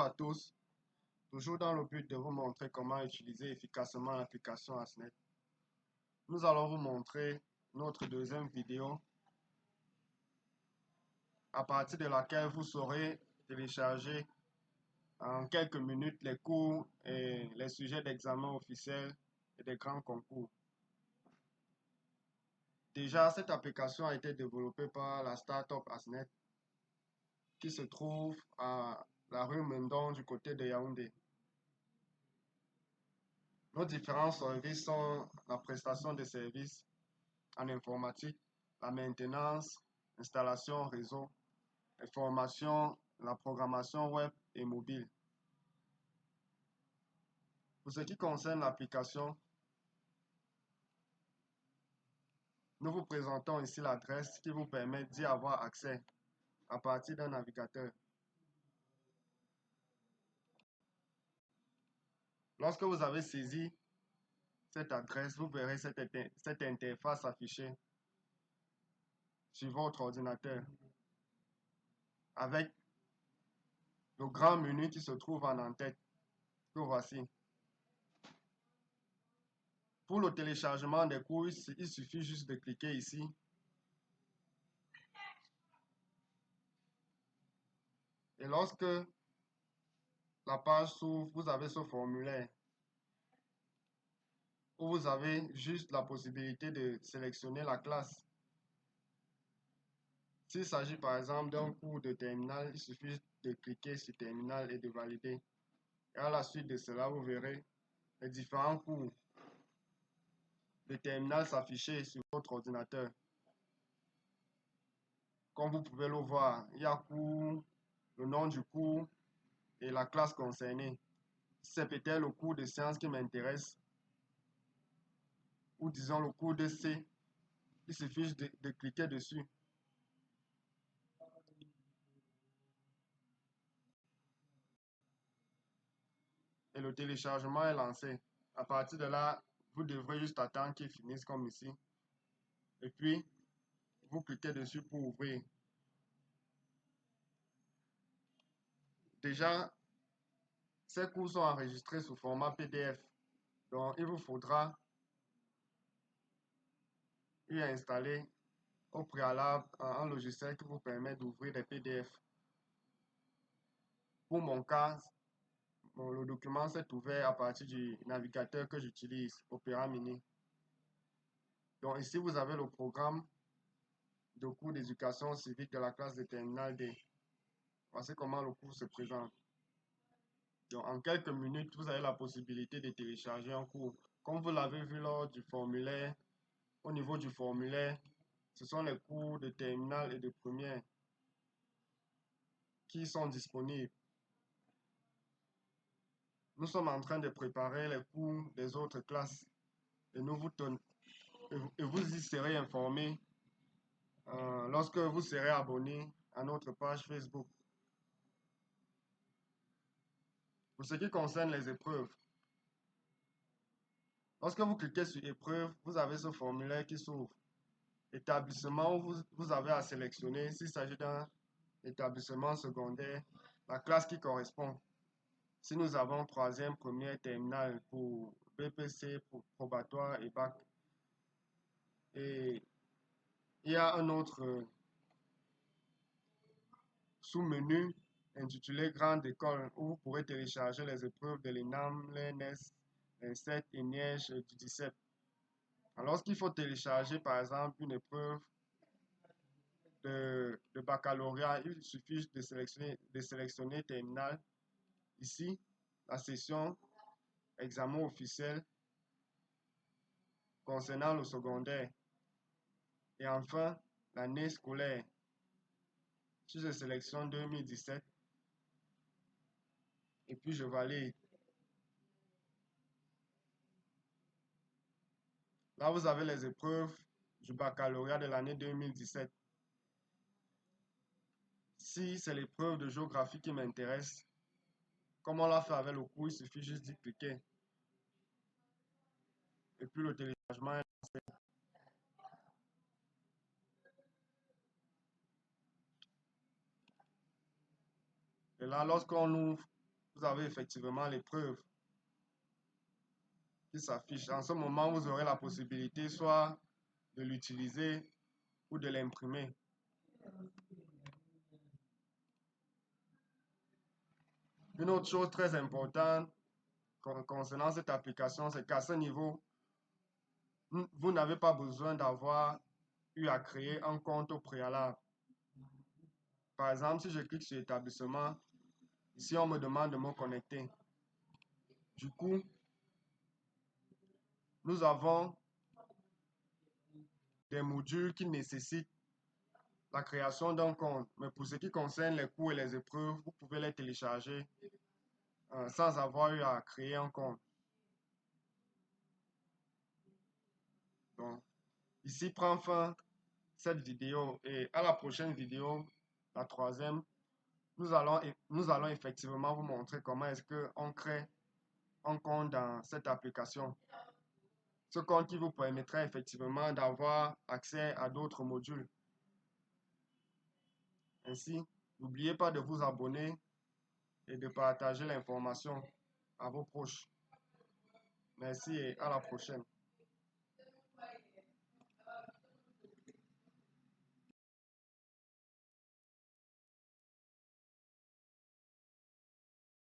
à tous, toujours dans le but de vous montrer comment utiliser efficacement l'application Asnet. Nous allons vous montrer notre deuxième vidéo à partir de laquelle vous saurez télécharger en quelques minutes les cours et les sujets d'examen officiels et des grands concours. Déjà, cette application a été développée par la startup Asnet qui se trouve à la rue Mendon du côté de Yaoundé. Nos différents services sont la prestation de services en informatique, la maintenance, l'installation réseau, les formations, la programmation web et mobile. Pour ce qui concerne l'application, nous vous présentons ici l'adresse qui vous permet d'y avoir accès à partir d'un navigateur. Lorsque vous avez saisi cette adresse, vous verrez cette interface affichée sur votre ordinateur avec le grand menu qui se trouve en en-tête que voici. Pour le téléchargement des cours, il suffit juste de cliquer ici. Et lorsque la page s'ouvre, vous avez ce formulaire où vous avez juste la possibilité de sélectionner la classe. S'il s'agit par exemple d'un cours de terminale, il suffit de cliquer sur terminale et de valider. Et à la suite de cela, vous verrez les différents cours de terminale s'afficher sur votre ordinateur. Comme vous pouvez le voir, il y a cours, le nom du cours et la classe concernée. C'est peut-être le cours de sciences qui m'intéresse, ou disons le cours de C, il suffit de cliquer dessus. Et le téléchargement est lancé. À partir de là, vous devrez juste attendre qu'il finisse comme ici. Et puis, vous cliquez dessus pour ouvrir. Déjà, ces cours sont enregistrés sous format PDF. Donc, il vous faudra y installer au préalable un logiciel qui vous permet d'ouvrir des PDF. Pour mon cas, le document s'est ouvert à partir du navigateur que j'utilise, Opera Mini. Donc ici, vous avez le programme de cours d'éducation civique de la classe de terminale D. Voici comment le cours se présente. Donc en quelques minutes, vous avez la possibilité de télécharger un cours. Comme vous l'avez vu lors du formulaire, au niveau du formulaire, ce sont les cours de terminale et de première qui sont disponibles. Nous sommes en train de préparer les cours des autres classes et vous y serez informé lorsque vous serez abonné à notre page Facebook. Pour ce qui concerne les épreuves, lorsque vous cliquez sur épreuve, vous avez ce formulaire qui s'ouvre. Établissement où vous avez à sélectionner s'il s'agit d'un établissement secondaire, la classe qui correspond. Si nous avons troisième, première, terminale pour BPC, pour probatoire et bac. Et il y a un autre sous-menu intitulé Grande École où vous pourrez télécharger les épreuves de l'ENAM, l'ENS, l'INSET, INEJ du 17. Alors, lorsqu'il faut télécharger par exemple une épreuve de baccalauréat, il suffit de sélectionner terminale. Ici, la section examen officiel concernant le secondaire. Et enfin, l'année scolaire. Si je sélectionne 2017, et puis je valide. Là, vous avez les épreuves du baccalauréat de l'année 2017. Si c'est l'épreuve de géographie qui m'intéresse, comme on l'a fait avec le cours, il suffit juste d'y cliquer. Et puis le téléchargement est lancé. Et là, lorsqu'on ouvre vous avez effectivement l'épreuve qui s'affiche. En ce moment, vous aurez la possibilité soit de l'utiliser ou de l'imprimer. Une autre chose très importante concernant cette application, c'est qu'à ce niveau, vous n'avez pas besoin d'avoir eu à créer un compte au préalable. Par exemple, si je clique sur établissement, ici on me demande de me connecter. Du coup, nous avons des modules qui nécessitent la création d'un compte. Mais pour ce qui concerne les cours et les épreuves, vous pouvez les télécharger sans avoir eu à créer un compte. Donc, ici prend fin cette vidéo et à la prochaine vidéo, la troisième, nous allons effectivement vous montrer comment est-ce qu'on crée un compte dans cette application. Ce compte qui vous permettra effectivement d'avoir accès à d'autres modules. Ainsi, n'oubliez pas de vous abonner et de partager l'information à vos proches. Merci et à la prochaine.